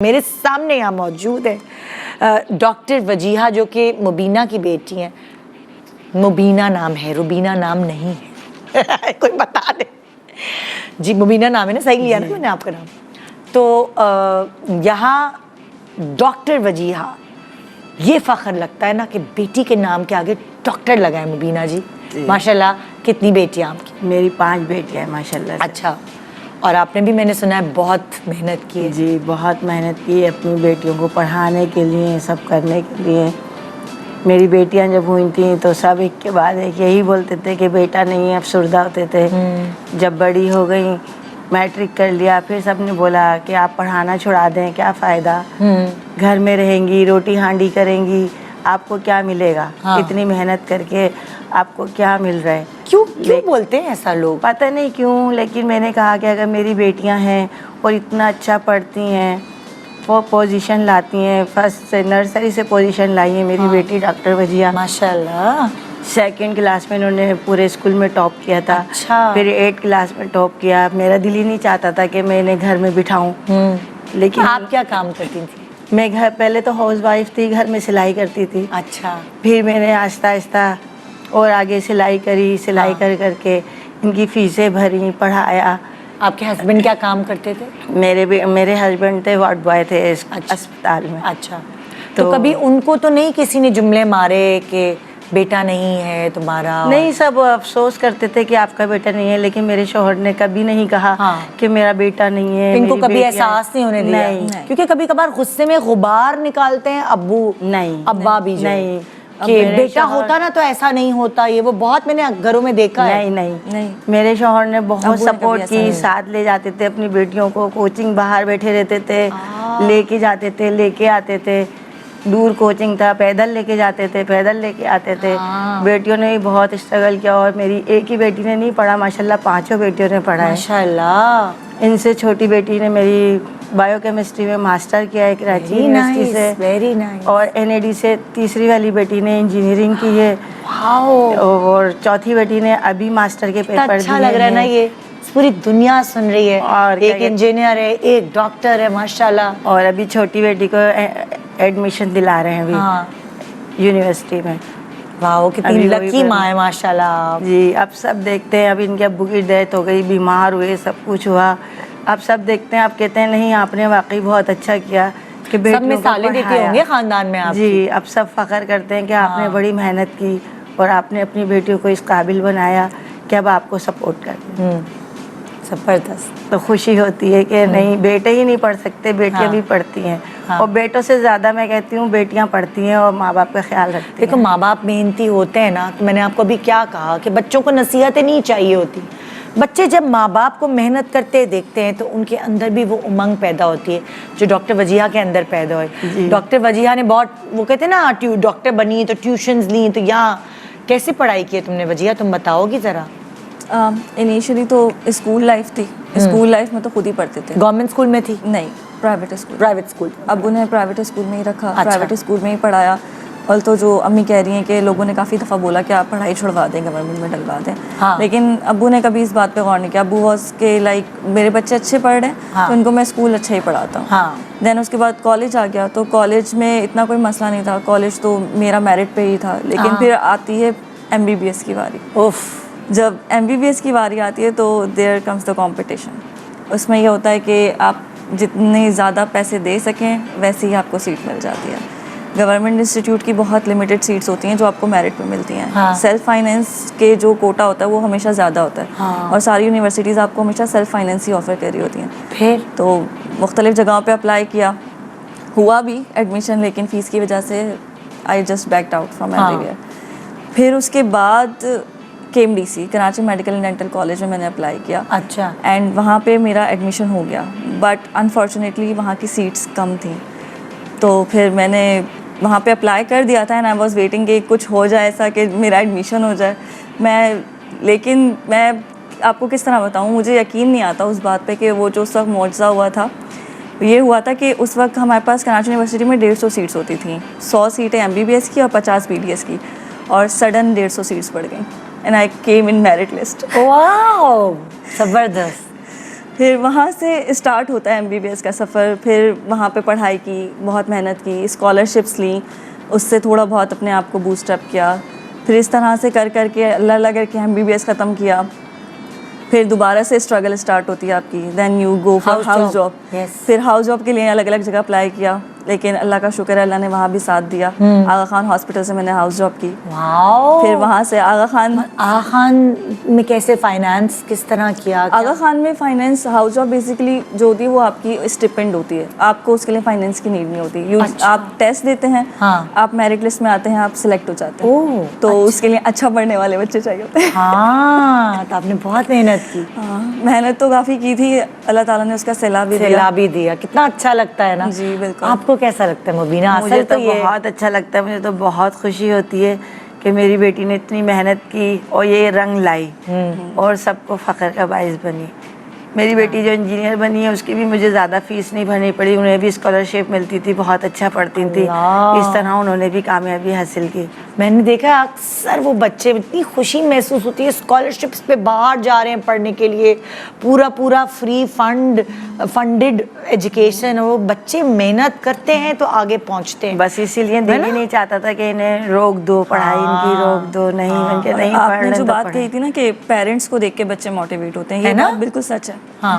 میرے سامنے یہاں موجود ہے ڈاکٹر وجیحہ جو کہ مبینہ کی بیٹی ہیں. مبینہ نام ہے, روبینہ نام نہیں ہے. کوئی بتا دے. جی مبینہ نام ہے نا, صحیح لیا نا میں نے آپ کا نام. تو یہاں ڈاکٹر وجیحہ, یہ فخر لگتا ہے نا کہ بیٹی کے نام کے آگے ڈاکٹر لگا ہے. مبینہ جی ماشاءاللہ, کتنی بیٹیاں آپ کی؟ میری 5 بیٹیاں ہیں ماشاءاللہ. اچھا, اور آپ نے بھی میں نے سنا ہے بہت محنت کی ہے. جی بہت محنت کی اپنی بیٹیوں کو پڑھانے کے لیے, سب کرنے کے لیے. میری بیٹیاں جب ہوئی تھیں تو سب ایک کے بعد ایک یہی بولتے تھے کہ بیٹا نہیں ہے, افسردہ ہوتے تھے. جب بڑی ہو گئیں, میٹرک کر لیا, پھر سب نے بولا کہ آپ پڑھانا چھڑا دیں, کیا فائدہ, گھر میں رہیں گی, روٹی ہانڈی کریں گی, آپ کو کیا ملے گا؟ اتنی محنت کر کے آپ کو کیا مل رہا ہے؟ کیوں بولتے ہیں ایسا لوگ؟ پتہ نہیں کیوں, لیکن میں نے کہا کہ اگر میری بیٹیاں ہیں اور اتنا اچھا پڑھتی ہیں, وہ پوزیشن لاتی ہیں, فرسٹ سے نرسری سے پوزیشن لائی ہیں میری بیٹی ڈاکٹر وجیحہ. ماشاءاللہ. 2nd کلاس میں انہوں نے پورے اسکول میں ٹاپ کیا تھا. پھر 8 کلاس میں ٹاپ کیا. میرا دل ہی نہیں چاہتا تھا کہ میں انہیں گھر میں بٹھاؤں. لیکن آپ کیا کام کرتی تھی؟ میں پہلے تو ہاؤس وائف تھی, گھر میں سلائی کرتی تھی. اچھا. پھر میں نے آہستہ آہستہ اور آگے سلائی کری, سلائی کر کے ان کی فیسیں بھری, پڑھایا. آپ کے ہسبینڈ کیا کام کرتے تھے؟ میرے ہسبینڈ تھے وارڈ بوائے تھے اسپتال میں. اچھا, تو کبھی ان کو تو نہیں کسی نے جملے مارے کہ بیٹا نہیں ہے تمہارا؟ نہیں, سب افسوس کرتے تھے کہ آپ کا بیٹا نہیں ہے, لیکن میرے شوہر نے کبھی نہیں کہا کہ میرا بیٹا نہیں ہے. ان کو کبھی احساس نہیں ہونے دیا؟ کیونکہ کبھی کبھار غصے میں غبار نکالتے ہیں ابو, نہیں, ابا بھی نہیں, کہ بیٹا ہوتا نا تو ایسا نہیں ہوتا. یہ وہ بہت میں نے گھروں میں دیکھا ہے. نہیں, میرے شوہر نے بہت سپورٹ کی, ساتھ لے جاتے تھے اپنی بیٹیوں کو. کوچنگ باہر بیٹھے رہتے تھے, لے کے جاتے تھے, لے کے آتے تھے. دور کوچنگ تھا, پیدل لے کے جاتے تھے, پیدل لے کے آتے تھے. بیٹیوں نے بھی بہت اسٹرگل کیا, اور میری ایک ہی بیٹی نے نہیں پڑھا, ماشاءاللہ 5 بیٹیوں نے پڑھا ہے. ماشاءاللہ. ان سے چھوٹی بیٹی نے میری بایو کیمسٹری میں ماسٹر کیا ہے کراچی یونیورسٹی سے. Very nice. اور NAD سے تیسری والی بیٹی نے انجینئرنگ کی ہے. اور چوتھی بیٹی نے ابھی ماسٹر کے پیپر دیے. اچھا لگ رہا ہے نا, یہ پوری دنیا سن رہی ہے. اور ایک انجینئر ہے, ایک ڈاکٹر ہے, ماشاءاللہ. اور ابھی چھوٹی بیٹی کو ایڈمیشن دلا رہے ہیں ابھی یونیورسٹی میں. واہ, کتنی لکی ماں ہے ماشاءاللہ. جی, اب سب دیکھتے ہیں. اب ان کے ابو کی ڈیتھ ہو گئی, بیمار ہوئے, سب کچھ ہوا. اب سب دیکھتے ہیں, اب کہتے ہیں نہیں آپ نے واقعی بہت اچھا کیا کہ بیٹیوں کو مثالیں دیتے ہوں گے خاندان میں آپ. جی, اب سب فخر کرتے ہیں کہ آپ نے بڑی محنت کی اور آپ نے اپنی بیٹیوں کو اس قابل بنایا کہ اب آپ کو سپورٹ کرتے ہیں. زبردست. تو خوشی ہوتی ہے کہ نہیں, بیٹے ہی نہیں پڑھ سکتے, بیٹیاں بھی پڑھتی ہیں. اور بیٹوں سے زیادہ میں کہتی ہوں بیٹیاں پڑھتی ہیں اور ماں باپ کا خیال رکھتی ہیں. دیکھو ماں باپ محنتی ہوتے ہیں نا, تو میں نے آپ کو ابھی کیا کہا کہ بچوں کو نصیحتیں نہیں چاہیے ہوتی. بچے جب ماں باپ کو محنت کرتے دیکھتے ہیں تو ان کے اندر بھی وہ امنگ پیدا ہوتی ہے جو ڈاکٹر وجیحہ کے اندر پیدا ہوئی. ڈاکٹر وجیحہ نے بہت, وہ کہتے ہیں نا ڈاکٹر بنی تو ٹیوشنز لیں, تو یہاں کیسے پڑھائی کی ہے تم نے وجیحہ, تم بتاؤ گی ذرا. انیشلی تو اسکول لائف تھی. اسکول لائف میں تو خود ہی پڑھتے تھے. گورنمنٹ اسکول میں تھی؟ نہیں, پرائیویٹ اسکول. Private school. ابو نے پرائیویٹ اسکول میں ہی رکھا, پرائیویٹ اسکول میں ہی پڑھایا. اور تو جو امی کہہ رہی ہیں کہ لوگوں نے کافی دفعہ بولا کہ آپ پڑھائی چھڑوا دیں, گورنمنٹ میں ڈلوا دیں, لیکن ابو نے کبھی اس بات پہ غور نہیں کیا. ابو واز کہ لائک میرے بچے اچھے پڑھ رہے ہیں تو ان کو میں اسکول اچھا ہی پڑھاتا ہوں. دین اس کے بعد کالج آ گیا, تو کالج میں اتنا کوئی مسئلہ نہیں تھا. کالج تو میرا میرٹ پہ ہی تھا, لیکن پھر آتی ہے MBBS کی باری. جب MBBS کی باری آتی ہے تو دیر کمز دا کمپٹیشن. اس میں یہ ہوتا ہے کہ آپ جتنے زیادہ پیسے دے سکیں ویسے ہی آپ کو سیٹ مل جاتی ہے. گورنمنٹ انسٹیٹیوٹ کی بہت لمیٹڈ سیٹس ہوتی ہیں جو آپ کو میرٹ پہ ملتی ہیں. سیلف فائنینس کے جو کوٹا ہوتا ہے وہ ہمیشہ زیادہ ہوتا ہے, اور ساری یونیورسٹیز آپ کو ہمیشہ سیلف فائنینس ہی آفر کر رہی ہوتی ہیں. پھر تو مختلف جگہوں پہ اپلائی کیا, ہوا بھی ایڈمیشن, لیکن فیس کی وجہ سے I just backed out from everywhere. پھر اس کے بعد KMDC Karachi medical and dental college میں نے اپلائی کیا. اچھا. اینڈ وہاں پہ میرا ایڈمیشن ہو گیا, بٹ انفارچونیٹلی وہاں کی سیٹس کم تھیں. تو پھر میں نے وہاں پہ اپلائی کر دیا تھا, اینڈ آئی واز ویٹنگ کہ کچھ ہو جائے ایسا کہ میرا ایڈمیشن ہو جائے. لیکن میں آپ کو کس طرح بتاؤں, مجھے یقین نہیں آتا اس بات پہ کہ وہ جو اس وقت معجزہ ہوا تھا یہ ہوا تھا کہ اس وقت ہمارے پاس کراچی یونیورسٹی میں 150 سیٹس ہوتی تھیں. 100 سیٹیں MBBS کی اور 50 BDS کی, اور سڈن 150 سیٹس بڑھ گئیں. And I came in merit list. Wow, زبردست. پھر وہاں سے اسٹارٹ ہوتا ہے MBBS کا سفر. پھر وہاں پہ پڑھائی کی, بہت محنت کی, اسکالرشپس لیں, اس سے تھوڑا بہت اپنے آپ کو بوسٹ اپ کیا. پھر اس طرح سے کر کے اللہ کر کے MBBS ختم کیا. پھر دوبارہ سے اسٹرگل اسٹارٹ ہوتی ہے آپ کی. Then you go for house job. پھر ہاؤس جاب کے لیے الگ الگ جگہ اپلائی کیا, لیکن اللہ کا شکر ہے اللہ نے وہاں بھی ساتھ دیا. آغا خان ہاسپٹل سے میں نے ہاؤس جاب کی. پھر وہاں سے آغا خان میں کیسے فائنانس کس طرح کیا؟ آغا خان میں فائنینس, ہاؤس جاب بیسیکلی جو ہوتی ہے وہ آپ کی اسٹیپنڈ ہوتی ہے, آپ کو اس کے لیے فائنینس کی نیڈ نہیں ہوتی. آپ ٹیسٹ دیتے ہیں, آپ میرٹ لسٹ میں آتے ہیں, آپ سلیکٹ ہو جاتے ہیں, تو اس کے لیے اچھا پڑھنے والے بچے چاہیے ہوتے ہیں. ہاں, تو آپ نے بہت محنت کی. ہاں, محنت تو کافی کی تھی, اللہ تعالیٰ نے اس کا سیلاب بھی دیا. کتنا اچھا لگتا ہے نا. جی بالکل. آپ کو کیسا لگتا ہے مبینہ؟ مجھے تو بہت اچھا لگتا ہے, مجھے تو بہت خوشی ہوتی ہے کہ میری بیٹی نے اتنی محنت کی اور یہ رنگ لائی اور سب کو فخر کا باعث بنی. میری بیٹی جو انجینئر بنی ہے اس کی بھی مجھے زیادہ فیس نہیں بھرنی پڑی, انہیں بھی اسکالرشپ ملتی تھی, بہت اچھا پڑھتی تھی, اس طرح انہوں نے بھی کامیابی حاصل کی. میں نے دیکھا اکثر وہ بچے اتنی خوشی محسوس ہوتی ہے, اسکالرشپس پہ باہر جا رہے ہیں پڑھنے کے لیے, پورا فری فنڈڈ ایجوکیشن, وہ بچے محنت کرتے ہیں تو آگے پہنچتے ہیں. بس اسی لیے دل ہی نہیں چاہتا تھا کہ انہیں روک دو, پڑھائی ان کی روک دو, نہیں کہ نہیں. آپ نے جو بات کہی تھی نا کہ پیرنٹس کو دیکھ کے بچے موٹیویٹ ہوتے ہیں, یہ بات بالکل سچ ہے. ہاں,